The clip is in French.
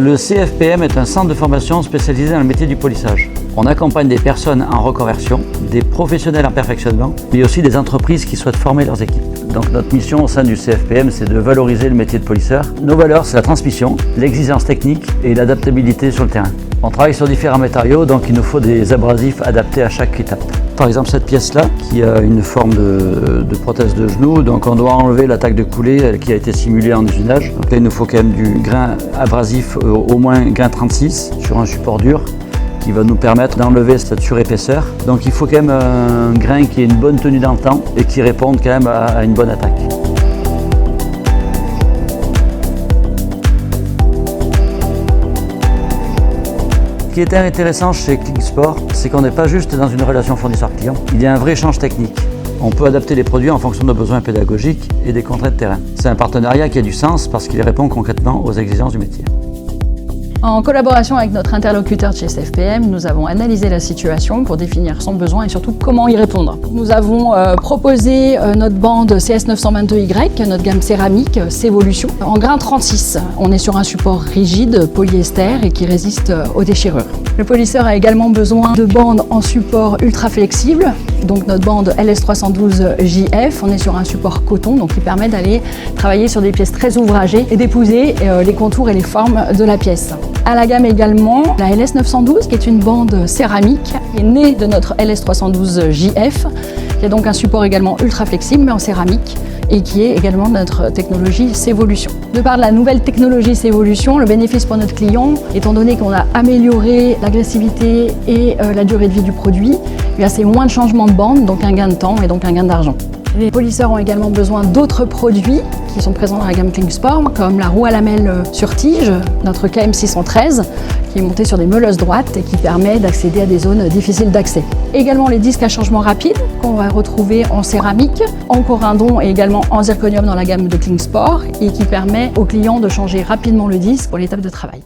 Le CFPM est un centre de formation spécialisé dans le métier du polissage. On accompagne des personnes en reconversion, des professionnels en perfectionnement, mais aussi des entreprises qui souhaitent former leurs équipes. Donc notre mission au sein du CFPM, c'est de valoriser le métier de polisseur. Nos valeurs, c'est la transmission, l'exigence technique et l'adaptabilité sur le terrain. On travaille sur différents matériaux, donc il nous faut des abrasifs adaptés à chaque étape. Par exemple, cette pièce-là, qui a une forme de prothèse de genou, donc on doit enlever l'attaque de coulée qui a été simulée en usinage. Donc là, il nous faut quand même du grain abrasif, au moins grain 36, sur un support dur, qui va nous permettre d'enlever cette surépaisseur. Donc il faut quand même un grain qui ait une bonne tenue dans le temps et qui réponde quand même à une bonne attaque. Ce qui est intéressant chez Klingspor, c'est qu'on n'est pas juste dans une relation fournisseur-client, il y a un vrai échange technique. On peut adapter les produits en fonction de nos besoins pédagogiques et des contraintes de terrain. C'est un partenariat qui a du sens parce qu'il répond concrètement aux exigences du métier. En collaboration avec notre interlocuteur de chez CFPM, nous avons analysé la situation pour définir son besoin et surtout comment y répondre. Nous avons proposé notre bande CS922Y, notre gamme céramique Cévolution, en grain 36. On est sur un support rigide, polyester et qui résiste aux déchirures. Le polisseur a également besoin de bandes en support ultra flexible, donc notre bande LS312JF. On est sur un support coton, donc qui permet d'aller travailler sur des pièces très ouvragées et d'épouser les contours et les formes de la pièce. À la gamme également, la LS912 qui est une bande céramique, qui est née de notre LS312JF, qui a donc un support également ultra flexible mais en céramique et qui est également notre technologie Cévolution. De par la nouvelle technologie Cévolution, le bénéfice pour notre client, étant donné qu'on a amélioré l'agressivité et la durée de vie du produit, c'est moins de changements de bande, donc un gain de temps et donc un gain d'argent. Les polisseurs ont également besoin d'autres produits qui sont présents dans la gamme Klingspor, comme la roue à lamelles sur tige, notre KM613, qui est montée sur des meuleuses droites et qui permet d'accéder à des zones difficiles d'accès. Également les disques à changement rapide qu'on va retrouver en céramique, en corindon et également en zirconium dans la gamme de Klingspor et qui permet aux clients de changer rapidement le disque pour l'étape de travail.